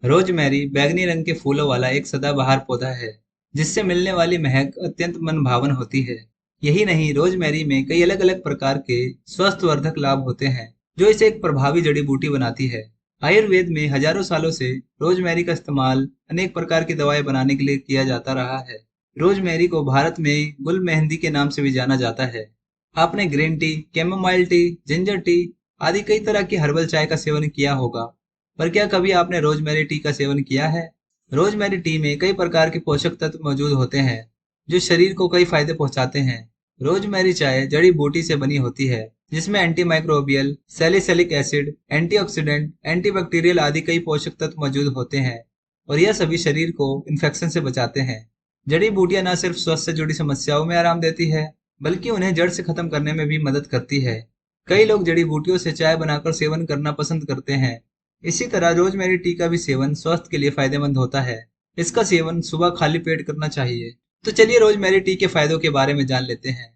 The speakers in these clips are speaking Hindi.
रोजमेरी बैंगनी रंग के फूलों वाला एक सदाबहार पौधा है, जिससे मिलने वाली महक अत्यंत मनभावन होती है। यही नहीं, रोजमेरी में कई अलग अलग प्रकार के स्वास्थ्यवर्धक लाभ होते हैं, जो इसे एक प्रभावी जड़ी बूटी बनाती है। आयुर्वेद में हजारों सालों से रोजमेरी का इस्तेमाल अनेक प्रकार की दवाएं बनाने के लिए किया जाता रहा है। रोजमेरी को भारत में गुल मेहंदी के नाम से भी जाना जाता है। आपने green tea, chamomile tea, ginger tea आदि कई तरह की हर्बल चाय का सेवन किया होगा, पर क्या कभी आपने रोजमेरी टी का सेवन किया है? रोजमेरी टी में कई प्रकार के पोषक तत्व मौजूद होते हैं, जो शरीर को कई फायदे पहुंचाते हैं। रोजमेरी चाय जड़ी बूटी से बनी होती है, जिसमें antimicrobial, salicylic acid, antioxidant, antibacterial आदि कई पोषक तत्व मौजूद होते हैं, और यह सभी शरीर को इन्फेक्शन से बचाते हैं। जड़ी बूटियां न सिर्फ स्वास्थ्य से जुड़ी समस्याओं में आराम देती है, बल्कि उन्हें जड़ से खत्म करने में भी मदद करती है। कई लोग जड़ी बूटियों से चाय बनाकर सेवन करना पसंद करते हैं। इसी तरह रोजमेरी टी का भी सेवन स्वास्थ्य के लिए फायदेमंद होता है। इसका सेवन सुबह खाली पेट करना चाहिए। तो चलिए रोजमेरी टी के फायदों के बारे में जान लेते हैं।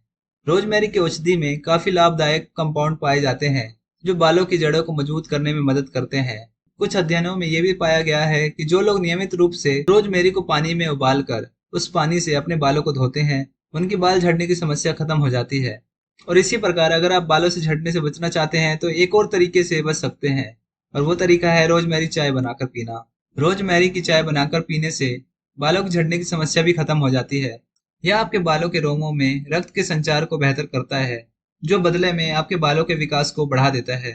रोजमेरी की औषधि में काफी लाभदायक कंपाउंड पाए जाते हैं, जो बालों की जड़ों को मजबूत करने में मदद करते हैं। कुछ अध्ययनों में यह भी पाया गया है कि जो लोग नियमित रूप से रोजमेरी को पानी में उबालकर उस पानी से अपने बालों को धोते हैं, उनकी बाल झड़ने की समस्या खत्म हो जाती है। और इसी प्रकार अगर आप बालों से झड़ने से बचना चाहते हैं तो एक और तरीके से बच सकते हैं, और वो तरीका है रोजमेरी चाय बनाकर पीना। रोजमेरी की चाय बनाकर पीने से बालों के झड़ने की समस्या भी खत्म हो जाती है। यह आपके बालों के रोमों में रक्त के संचार को बेहतर करता है, जो बदले में आपके बालों के विकास को बढ़ा देता है।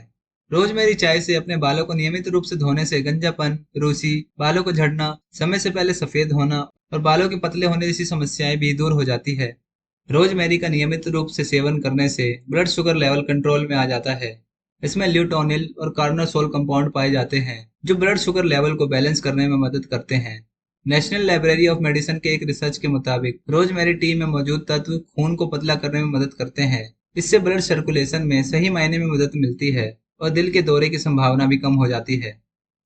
रोजमेरी चाय से अपने बालों को नियमित रूप से धोने से गंजापन, रूसी, बालों को झड़ना, समय से पहले सफेद होना और बालों के पतले होने जैसी समस्याएं भी दूर हो जाती है। रोजमेरी का नियमित रूप से सेवन करने से ब्लड शुगर लेवल कंट्रोल में आ जाता है। इसमें ल्यूटोनिल और कार्नोसोल कंपाउंड पाए जाते हैं, जो ब्लड शुगर लेवल को बैलेंस करने में मदद करते हैं। नेशनल लाइब्रेरी ऑफ मेडिसिन के एक रिसर्च के मुताबिक रोजमेरी टी में मौजूद तत्व खून को पतला करने में मदद करते हैं। इससे ब्लड सर्कुलेशन में सही मायने में मदद मिलती है और दिल के दौरे की संभावना भी कम हो जाती है।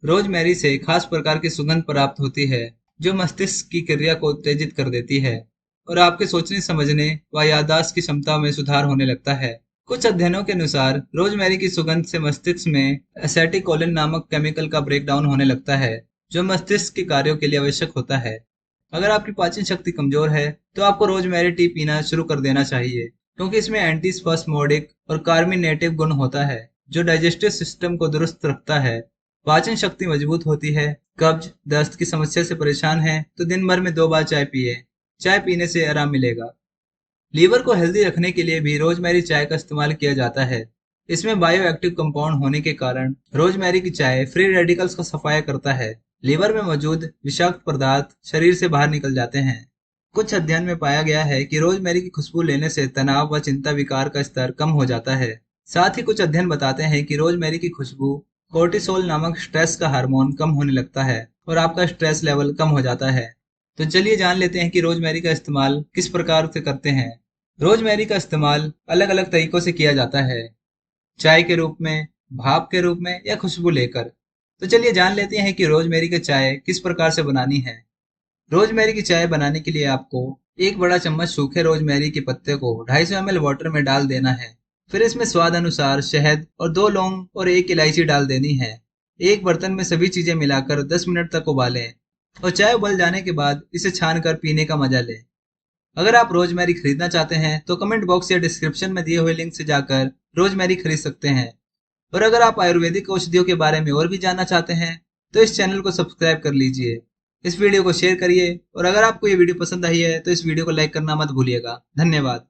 रोजमेरी से खास प्रकार की सुगंध प्राप्त होती है, जो मस्तिष्क की क्रिया को उत्तेजित कर देती है और आपके सोचने समझने व याददाश्त की क्षमता में सुधार होने लगता है। कुछ अध्ययनों के अनुसार रोजमेरी की सुगंध से मस्तिष्क में एसेटिकोलिन नामक केमिकल का ब्रेकडाउन होने लगता है, जो मस्तिष्क के कार्यों के लिए आवश्यक होता है। अगर आपकी पाचन शक्ति कमजोर है तो आपको रोजमेरी टी पीना शुरू कर देना चाहिए, क्योंकि इसमें एंटी स्पास्मोडिक और कार्मिनेटिव गुण होता है, जो डाइजेस्टिव सिस्टम को दुरुस्त रखता है। पाचन शक्ति मजबूत होती है। कब्ज, दस्त की समस्या से परेशान है तो दिन भर में 2 बार चाय पिए। चाय पीने से आराम मिलेगा। लीवर को हेल्दी रखने के लिए भी रोजमेरी चाय का इस्तेमाल किया जाता है। इसमें बायो एक्टिव कंपाउंड होने के कारण रोजमेरी की चाय फ्री रेडिकल्स का सफाया करता है। लीवर में मौजूद विषाक्त पदार्थ शरीर से बाहर निकल जाते हैं। कुछ अध्ययन में पाया गया है कि रोजमेरी की खुशबू लेने से तनाव व चिंता विकार का स्तर कम हो जाता है। साथ ही कुछ अध्ययन बताते हैं कि रोजमेरी की खुशबू कोर्टिसोल नामक स्ट्रेस का हार्मोन कम होने लगता है और आपका स्ट्रेस लेवल कम हो जाता है। तो चलिए जान लेते हैं कि रोजमेरी का इस्तेमाल किस प्रकार से करते हैं। रोजमेरी का इस्तेमाल अलग अलग तरीकों से किया जाता है, चाय के रूप में, भाप के रूप में या खुशबू लेकर। तो चलिए जान लेते हैं कि रोजमेरी की चाय किस प्रकार से बनानी है। रोजमेरी की चाय बनाने के लिए आपको एक बड़ा चम्मच सूखे रोजमेरी के पत्ते को 250 ml वाटर में डाल देना है। फिर इसमें स्वाद अनुसार शहद और 2 लौंग और 1 इलायची डाल देनी है। एक बर्तन में सभी चीजें मिलाकर 10 मिनट तक उबालें और चाय उबल जाने के बाद इसे छान कर पीने का मजा लें। अगर आप रोजमेरी खरीदना चाहते हैं तो कमेंट बॉक्स या डिस्क्रिप्शन में दिए हुए लिंक से जाकर रोजमेरी खरीद सकते हैं। और अगर आप आयुर्वेदिक औषधियों के बारे में और भी जानना चाहते हैं तो इस चैनल को सब्सक्राइब कर लीजिए। इस वीडियो को शेयर करिए और अगर आपको ये वीडियो पसंद आई है तो इस वीडियो को लाइक करना मत भूलिएगा। धन्यवाद।